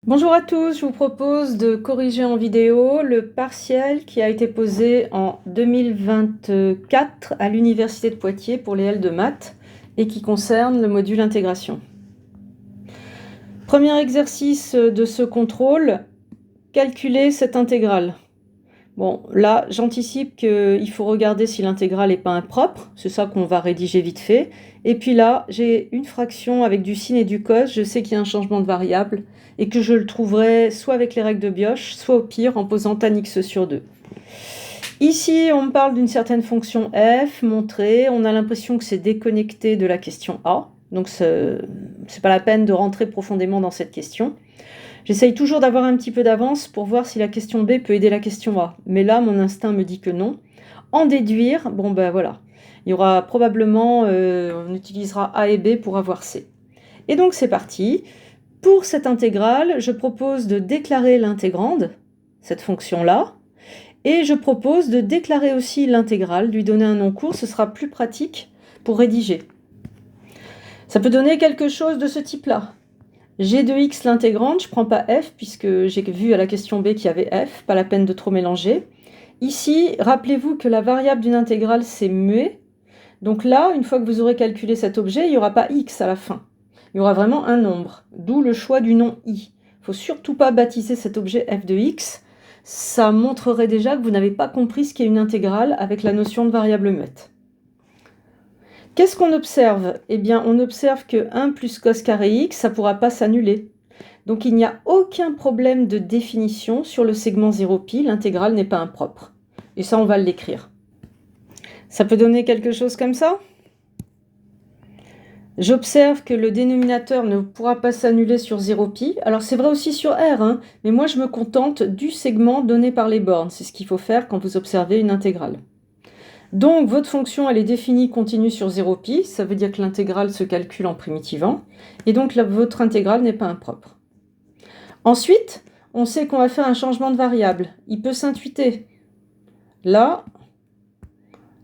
Bonjour à tous, je vous propose de corriger en vidéo le partiel qui a été posé en 2024 à l'Université de Poitiers pour les L de maths et qui concerne le module intégration. Premier exercice de ce contrôle, calculer cette intégrale. Bon, là, j'anticipe qu'il faut regarder si l'intégrale n'est pas impropre, c'est ça qu'on va rédiger vite fait. Et puis là, j'ai une fraction avec du sin et du cos, je sais qu'il y a un changement de variable et que je le trouverai soit avec les règles de Bioch, soit au pire en posant tan x sur 2. Ici, on me parle d'une certaine fonction f, montrée, on a l'impression que c'est déconnecté de la question A, donc c'est pas la peine de rentrer profondément dans cette question. J'essaye toujours d'avoir un petit peu d'avance pour voir si la question B peut aider la question A. Mais là, mon instinct me dit que non. En déduire, bon ben voilà. Il y aura probablement, on utilisera A et B pour avoir C. Et donc c'est parti. Pour cette intégrale, je propose de déclarer l'intégrande, cette fonction-là. Et je propose de déclarer aussi l'intégrale, lui donner un nom court, ce sera plus pratique pour rédiger. Ça peut donner quelque chose de ce type-là. G de x l'intégrante, je ne prends pas f puisque j'ai vu à la question B qu'il y avait f, pas la peine de trop mélanger. Ici, rappelez-vous que la variable d'une intégrale c'est muet. Donc là, une fois que vous aurez calculé cet objet, il n'y aura pas x à la fin. Il y aura vraiment un nombre, d'où le choix du nom i. Il ne faut surtout pas baptiser cet objet f de x. Ça montrerait déjà que vous n'avez pas compris ce qu'est une intégrale avec la notion de variable muette. Qu'est-ce qu'on observe? Eh bien, on observe que 1 plus cos carré x, ça ne pourra pas s'annuler. Donc, il n'y a aucun problème de définition sur le segment 0π, l'intégrale n'est pas impropre. Et ça, on va l'écrire. Ça peut donner quelque chose comme ça? J'observe que le dénominateur ne pourra pas s'annuler sur 0π. Alors, c'est vrai aussi sur R, hein, mais moi, je me contente du segment donné par les bornes. C'est ce qu'il faut faire quand vous observez une intégrale. Donc, votre fonction, elle est définie continue sur 0π, ça veut dire que l'intégrale se calcule en primitivant, et donc votre intégrale n'est pas impropre. Ensuite, on sait qu'on va faire un changement de variable. Il peut s'intuiter. Là,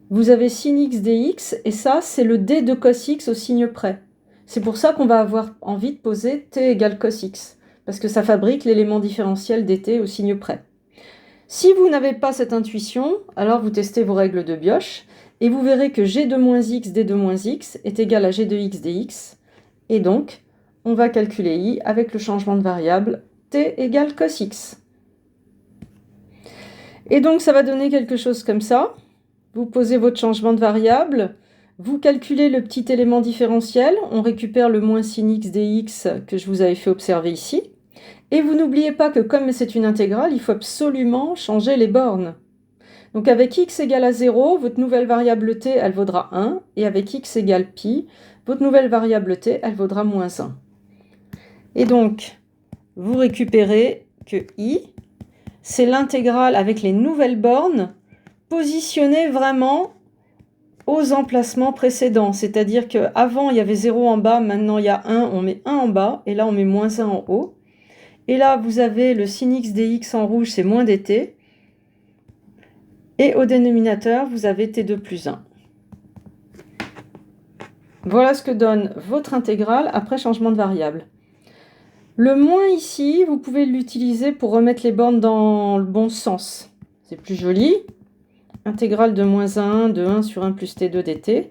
vous avez sin x dx, et ça, c'est le d de cos x au signe près. C'est pour ça qu'on va avoir envie de poser t égale cos x, parce que ça fabrique l'élément différentiel dt au signe près. Si vous n'avez pas cette intuition, alors vous testez vos règles de Bioch et vous verrez que g de moins x d de moins x est égal à g de x dx. Et donc, on va calculer i avec le changement de variable t égale cos x. Et donc, ça va donner quelque chose comme ça. Vous posez votre changement de variable, vous calculez le petit élément différentiel, on récupère le moins sin x dx que je vous avais fait observer ici. Et vous n'oubliez pas que comme c'est une intégrale, il faut absolument changer les bornes. Donc avec x égale à 0, votre nouvelle variable t, elle vaudra 1. Et avec x égale pi, votre nouvelle variable t, elle vaudra moins 1. Et donc, vous récupérez que i, c'est l'intégrale avec les nouvelles bornes positionnées vraiment aux emplacements précédents. C'est-à-dire qu'avant, il y avait 0 en bas, maintenant il y a 1, on met 1 en bas, et là on met moins 1 en haut. Et là, vous avez le sin x dx en rouge, c'est moins dt. Et au dénominateur, vous avez t2 plus 1. Voilà ce que donne votre intégrale après changement de variable. Le moins ici, vous pouvez l'utiliser pour remettre les bornes dans le bon sens. C'est plus joli. Intégrale de moins 1 de 1 sur 1 plus t2 dt.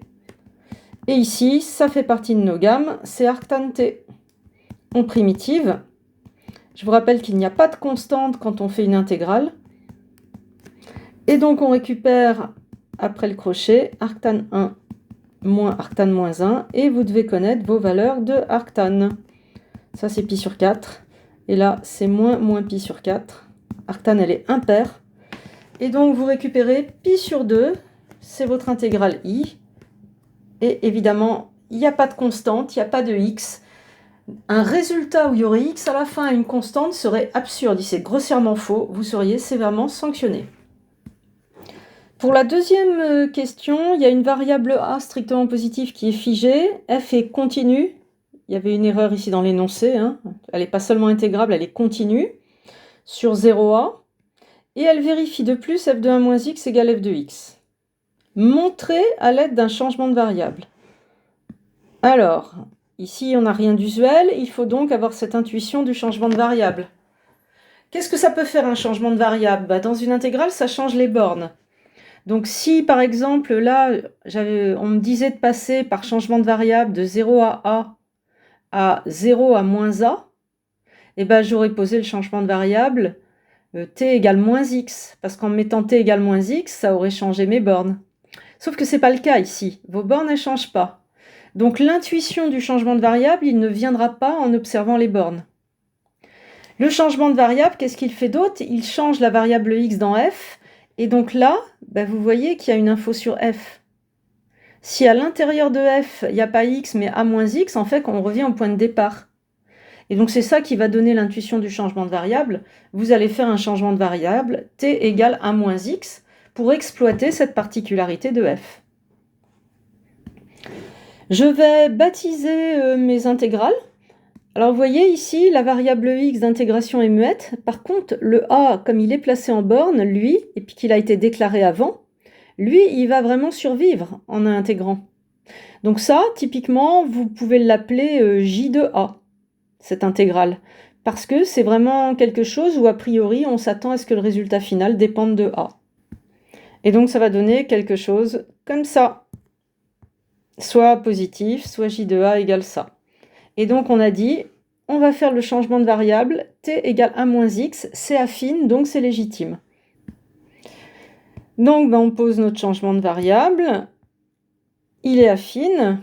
Et ici, ça fait partie de nos gammes, c'est arctan t. En primitive. Je vous rappelle qu'il n'y a pas de constante quand on fait une intégrale. Et donc, on récupère, après le crochet, arctan 1 moins arctan moins 1. Et vous devez connaître vos valeurs de arctan. Ça, c'est pi sur 4. Et là, c'est moins pi sur 4. Arctan, elle est impaire. Et donc, vous récupérez pi sur 2. C'est votre intégrale i. Et évidemment, il n'y a pas de constante, il n'y a pas de x. Un résultat où il y aurait x à la fin et une constante serait absurde. C'est grossièrement faux. Vous seriez sévèrement sanctionné. Pour la deuxième question, il y a une variable a strictement positive qui est figée. F est continue. Il y avait une erreur ici dans l'énoncé. Hein. Elle n'est pas seulement intégrable, elle est continue sur 0a. Et elle vérifie de plus f de 1 moins x égale f de x. Montrée à l'aide d'un changement de variable. Alors, Ici, on n'a rien d'usuel, il faut donc avoir cette intuition du changement de variable. Qu'est-ce que ça peut faire un changement de variable? Dans une intégrale, ça change les bornes. Donc si par exemple là, on me disait de passer par changement de variable de 0 à 0 à moins a, et j'aurais posé le changement de variable t égale moins x, parce qu'en mettant t égale moins x, ça aurait changé mes bornes. Sauf que ce n'est pas le cas ici, vos bornes ne changent pas. Donc l'intuition du changement de variable, il ne viendra pas en observant les bornes. Le changement de variable, qu'est-ce qu'il fait d'autre? Il change la variable x dans f, et donc là, vous voyez qu'il y a une info sur f. Si à l'intérieur de f, il n'y a pas x, mais a moins x, en fait, on revient au point de départ. Et donc c'est ça qui va donner l'intuition du changement de variable. Vous allez faire un changement de variable, t égale a moins x, pour exploiter cette particularité de f. Je vais baptiser mes intégrales. Alors vous voyez ici, la variable x d'intégration est muette. Par contre, le a, comme il est placé en borne, lui, et puis qu'il a été déclaré avant, lui, il va vraiment survivre en intégrant. Donc ça, typiquement, vous pouvez l'appeler j de a, cette intégrale, parce que c'est vraiment quelque chose où, a priori, on s'attend à ce que le résultat final dépende de a. Et donc ça va donner quelque chose comme ça, soit positif, soit j de a égale ça. Et donc on a dit, on va faire le changement de variable, t égale a moins x, c'est affine, donc c'est légitime. Donc on pose notre changement de variable, il est affine,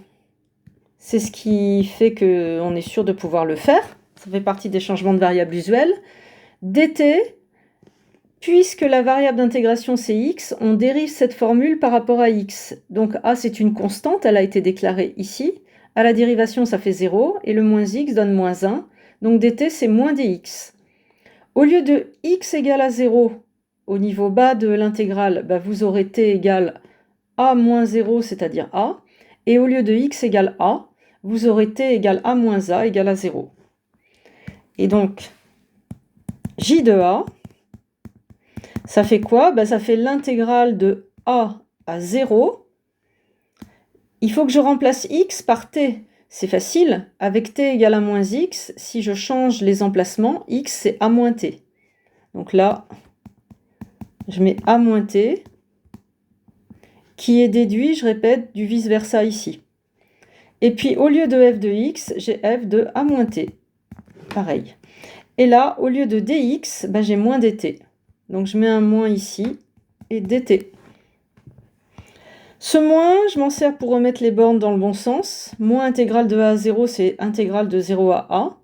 c'est ce qui fait qu'on est sûr de pouvoir le faire, ça fait partie des changements de variable usuels. dt, puisque la variable d'intégration c'est x, on dérive cette formule par rapport à x. Donc a c'est une constante, elle a été déclarée ici. À la dérivation ça fait 0, et le moins x donne moins 1. Donc dt c'est moins dx. Au lieu de x égale à 0, au niveau bas de l'intégrale, vous aurez t égale a moins 0, c'est-à-dire a. Et au lieu de x égale a, vous aurez t égale a moins a égale à 0. Et donc, j de a, ça fait quoi? Ça fait l'intégrale de a à 0. Il faut que je remplace x par t. C'est facile. Avec t égale à moins x, si je change les emplacements, x c'est a moins t. Donc là, je mets a moins t, qui est déduit, je répète, du vice-versa ici. Et puis, au lieu de f de x, j'ai f de a moins t. Pareil. Et là, au lieu de dx, j'ai moins dt. Donc, je mets un moins ici et dt. Ce moins, je m'en sers pour remettre les bornes dans le bon sens. Moins intégrale de a à 0, c'est intégrale de 0 à a.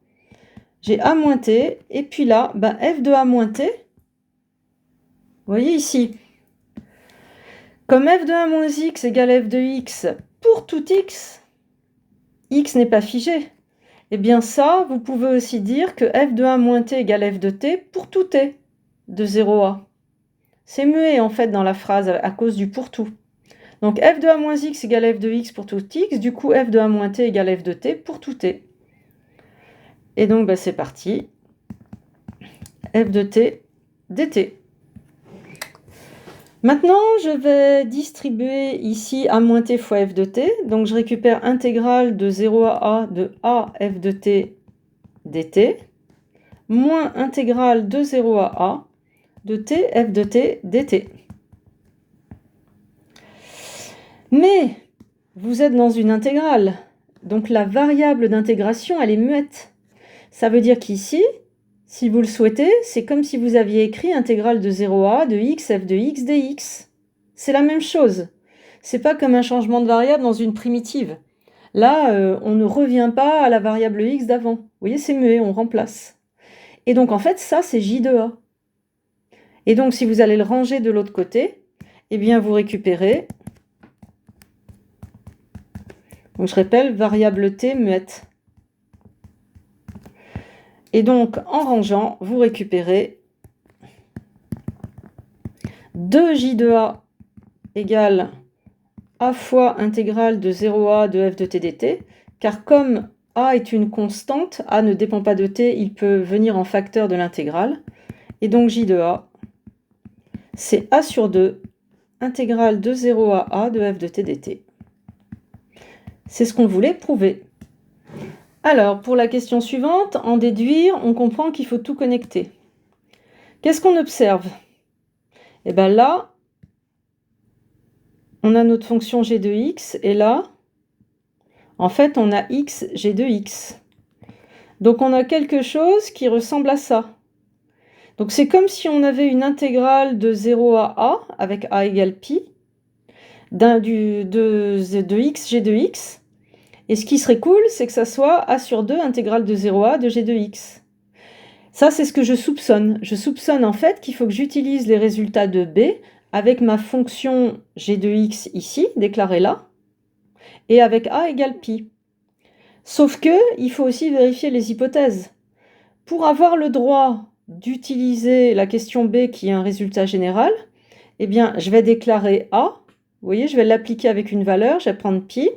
J'ai a moins t. Et puis là, f de a moins t. Vous voyez ici, comme f de a moins x égale f de x pour tout x n'est pas figé. Eh bien ça, vous pouvez aussi dire que f de a moins t égale f de t pour tout t de 0 à. C'est muet en fait dans la phrase à cause du pour tout. Donc f de a moins x égale f de x pour tout x, du coup f de a moins t égale f de t pour tout t. Et donc c'est parti. F de t dt. Maintenant, je vais distribuer ici a moins t fois f de t. Donc, je récupère intégrale de 0 à a de a f de t dt, moins intégrale de 0 à a de t f de t dt. Mais, vous êtes dans une intégrale. Donc, la variable d'intégration, elle est muette. Ça veut dire qu'ici, si vous le souhaitez, c'est comme si vous aviez écrit intégrale de 0 à de x f de x dx. C'est la même chose. C'est pas comme un changement de variable dans une primitive. Là, on ne revient pas à la variable x d'avant. Vous voyez, c'est muet, on remplace. Et donc, en fait, ça, c'est j de a. Et donc, si vous allez le ranger de l'autre côté, eh bien, vous récupérez... Donc, je répète, variable t muette. Et donc, en rangeant, vous récupérez 2j de a égale a fois intégrale de 0 à de f de t dt, car comme a est une constante, a ne dépend pas de t, il peut venir en facteur de l'intégrale. Et donc j de a, c'est a sur 2, intégrale de 0 à a de f de t dt. C'est ce qu'on voulait prouver. Alors, pour la question suivante, en déduire, on comprend qu'il faut tout connecter. Qu'est-ce qu'on observe? Eh bien là, on a notre fonction g de x, et là, en fait, on a x, g de x. Donc on a quelque chose qui ressemble à ça. Donc c'est comme si on avait une intégrale de 0 à a, avec a égale pi, de x, g de x. Et ce qui serait cool, c'est que ça soit a sur 2 intégrale de 0 à de g de x. Ça, c'est ce que je soupçonne. Je soupçonne en fait qu'il faut que j'utilise les résultats de b avec ma fonction g de x ici, déclarée là, et avec a égale pi. Sauf que, il faut aussi vérifier les hypothèses. Pour avoir le droit d'utiliser la question b qui est un résultat général, eh bien, je vais déclarer a. Vous voyez, je vais l'appliquer avec une valeur, je vais prendre pi.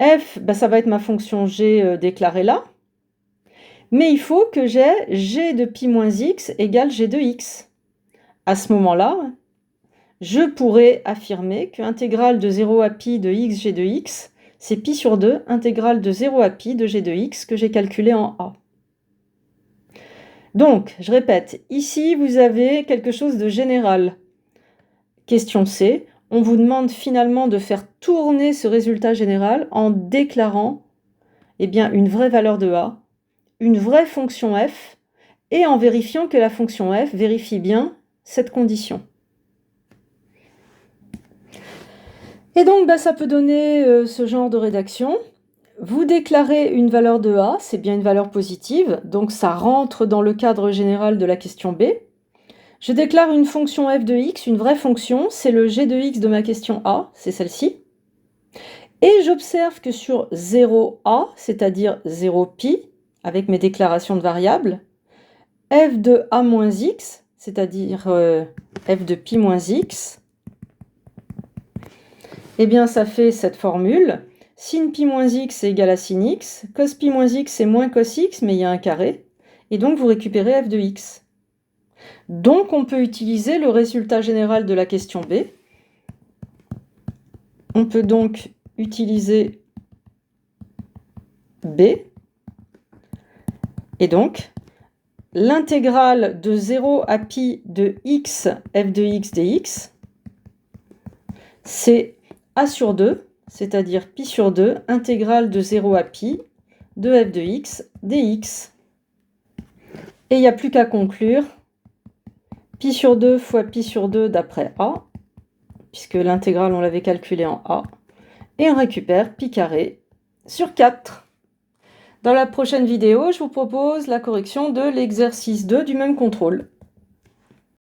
F, ben, ça va être ma fonction g déclarée là. Mais il faut que j'ai g de pi moins x égale g de x. À ce moment-là, je pourrais affirmer que intégrale de 0 à pi de x g de x, c'est pi sur 2, intégrale de 0 à pi de g de x que j'ai calculé en a. Donc, je répète, ici vous avez quelque chose de général. Question C, on vous demande finalement de faire tourner ce résultat général en déclarant eh bien, une vraie valeur de a, une vraie fonction f, et en vérifiant que la fonction f vérifie bien cette condition. Et donc, ça peut donner ce genre de rédaction. Vous déclarez une valeur de a, c'est bien une valeur positive, donc ça rentre dans le cadre général de la question B. Je déclare une fonction f de x, une vraie fonction, c'est le g de x de ma question a, c'est celle-ci. Et j'observe que sur 0a, c'est-à-dire 0pi, avec mes déclarations de variables, f de a moins x, c'est-à-dire f de pi moins x, eh bien ça fait cette formule. Sin pi moins x est égal à sin x, cos pi moins x c'est moins cos x, mais il y a un carré, et donc vous récupérez f de x. Donc on peut utiliser le résultat général de la question B. On peut donc utiliser B, et donc l'intégrale de 0 à pi de x f de x dx, c'est a sur 2, c'est-à-dire pi sur 2, intégrale de 0 à pi de f de x dx. Et il n'y a plus qu'à conclure pi sur 2 fois pi sur 2 d'après a, puisque l'intégrale on l'avait calculée en a, et on récupère pi carré sur 4. Dans la prochaine vidéo, je vous propose la correction de l'exercice 2 du même contrôle.